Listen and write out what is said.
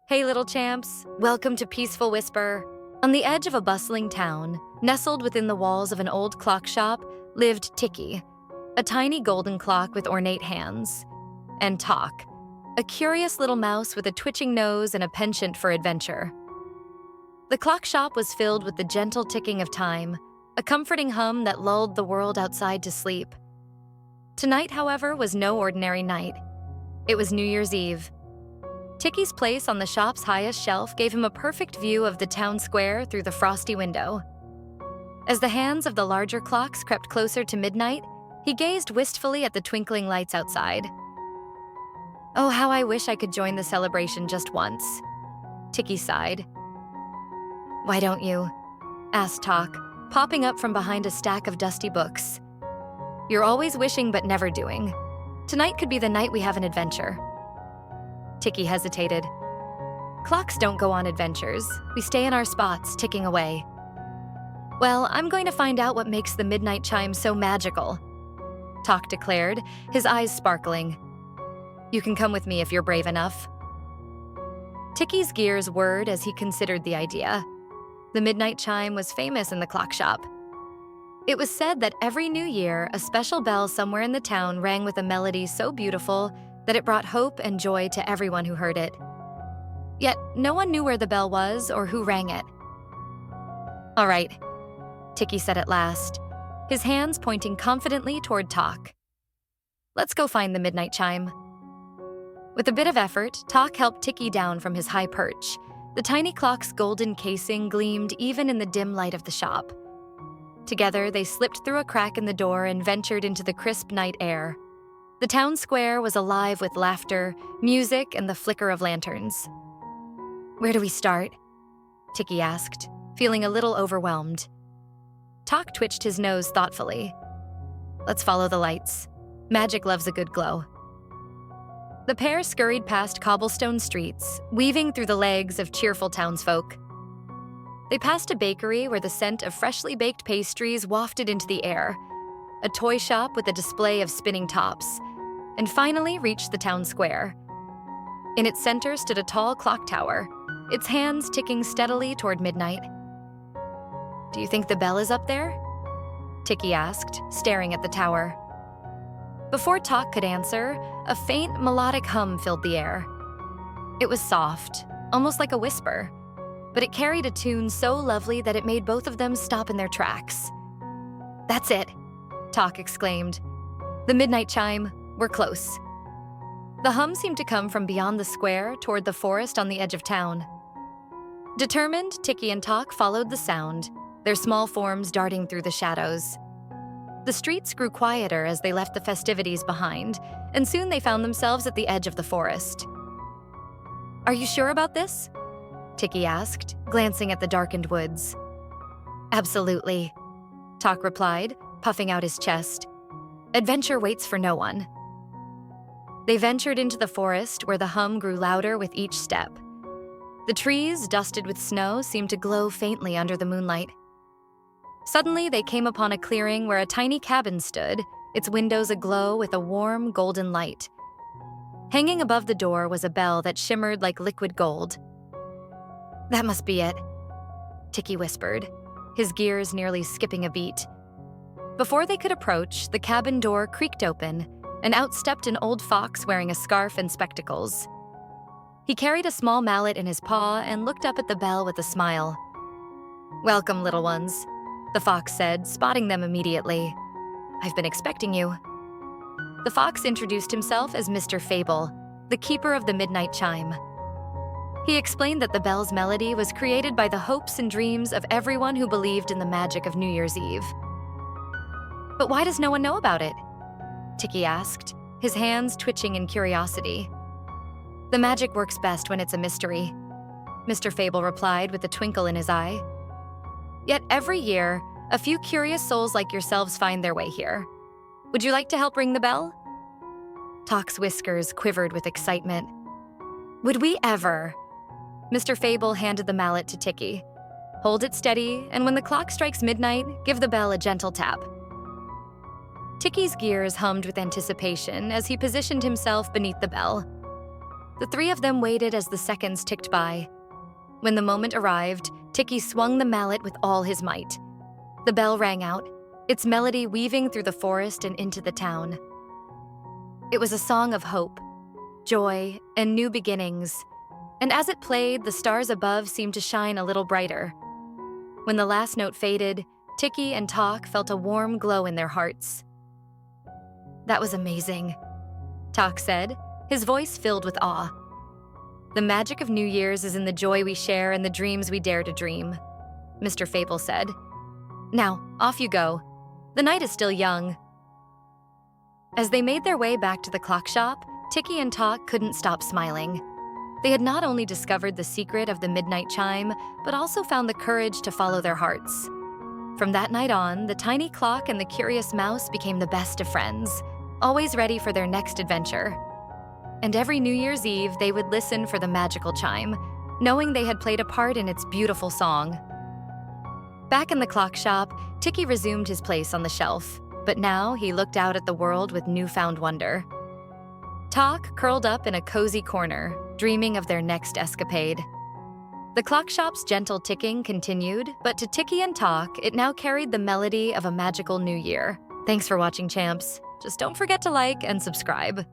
Hey, little champs. Welcome to Peaceful Whisper. On the edge of a bustling town, nestled within the walls of an old clock shop, lived Ticky, a tiny golden clock with ornate hands, and Tock, a curious little mouse with a twitching nose and a penchant for adventure. The clock shop was filled with the gentle ticking of time, a comforting hum that lulled the world outside to sleep. Tonight, however, was no ordinary night. It was New Year's Eve. Ticky's place on the shop's highest shelf gave him a perfect view of the town square through the frosty window. As the hands of the larger clocks crept closer to midnight, he gazed wistfully at the twinkling lights outside. Oh, how I wish I could join the celebration just once. Ticky sighed. Why don't you? Asked Tock, popping up from behind a stack of dusty books. You're always wishing but never doing. Tonight could be the night we have an adventure. Ticky hesitated. Clocks don't go on adventures. We stay in our spots, ticking away. Well, I'm going to find out what makes the Midnight Chime so magical, Tock declared, his eyes sparkling. You can come with me if you're brave enough. Ticky's gears whirred as he considered the idea. The Midnight Chime was famous in the clock shop. It was said that every new year, a special bell somewhere in the town rang with a melody so beautiful that it brought hope and joy to everyone who heard it. Yet, no one knew where the bell was or who rang it. All right, Ticky said at last, his hands pointing confidently toward Tock. Let's go find the Midnight Chime. With a bit of effort, Tock helped Ticky down from his high perch. The tiny clock's golden casing gleamed even in the dim light of the shop. Together, they slipped through a crack in the door and ventured into the crisp night air. The town square was alive with laughter, music, and the flicker of lanterns. Where do we start? Ticky asked, feeling a little overwhelmed. Tock twitched his nose thoughtfully. Let's follow the lights. Magic loves a good glow. The pair scurried past cobblestone streets, weaving through the legs of cheerful townsfolk. They passed a bakery where the scent of freshly baked pastries wafted into the air, a toy shop with a display of spinning tops, and finally reached the town square. In its center stood a tall clock tower, its hands ticking steadily toward midnight. Do you think the bell is up there? Ticky asked, staring at the tower. Before Tock could answer, a faint melodic hum filled the air. It was soft, almost like a whisper, but it carried a tune so lovely that it made both of them stop in their tracks. That's it, Tock exclaimed. The Midnight Chime, we're close. The hum seemed to come from beyond the square toward the forest on the edge of town. Determined, Ticky and Tock followed the sound, their small forms darting through the shadows. The streets grew quieter as they left the festivities behind, and soon they found themselves at the edge of the forest. Are you sure about this? Ticky asked, glancing at the darkened woods. Absolutely, Tock replied, puffing out his chest. Adventure waits for no one. They ventured into the forest where the hum grew louder with each step. The trees, dusted with snow, seemed to glow faintly under the moonlight. Suddenly, they came upon a clearing where a tiny cabin stood, its windows aglow with a warm, golden light. Hanging above the door was a bell that shimmered like liquid gold. That must be it, Ticky whispered, his gears nearly skipping a beat. Before they could approach, the cabin door creaked open, and out stepped an old fox wearing a scarf and spectacles. He carried a small mallet in his paw and looked up at the bell with a smile. Welcome, little ones, the fox said, spotting them immediately. I've been expecting you. The fox introduced himself as Mr. Fable, the keeper of the Midnight Chime. He explained that the bell's melody was created by the hopes and dreams of everyone who believed in the magic of New Year's Eve. But why does no one know about it? Ticky asked, his hands twitching in curiosity. The magic works best when it's a mystery, Mr. Fable replied with a twinkle in his eye. Yet every year, a few curious souls like yourselves find their way here. Would you like to help ring the bell? Tock's whiskers quivered with excitement. Would we ever? Mr. Fable handed the mallet to Ticky. Hold it steady, and when the clock strikes midnight, give the bell a gentle tap. Ticky's gears hummed with anticipation as he positioned himself beneath the bell. The three of them waited as the seconds ticked by. When the moment arrived, Ticky swung the mallet with all his might. The bell rang out, its melody weaving through the forest and into the town. It was a song of hope, joy, and new beginnings, and as it played, the stars above seemed to shine a little brighter. When the last note faded, Ticky and Tock felt a warm glow in their hearts. "That was amazing," Tock said, his voice filled with awe. "The magic of New Year's is in the joy we share and the dreams we dare to dream," Mr. Fable said. "Now, off you go. The night is still young." As they made their way back to the clock shop, Ticky and Tock couldn't stop smiling. They had not only discovered the secret of the Midnight Chime, but also found the courage to follow their hearts. From that night on, the tiny clock and the curious mouse became the best of friends, always ready for their next adventure. And every New Year's Eve, they would listen for the magical chime, knowing they had played a part in its beautiful song. Back in the clock shop, Ticky resumed his place on the shelf, but now he looked out at the world with newfound wonder. Tock curled up in a cozy corner, dreaming of their next escapade. The clock shop's gentle ticking continued, but to Ticky and Tock, it now carried the melody of a magical new year. Thanks for watching, champs. Just don't forget to like and subscribe.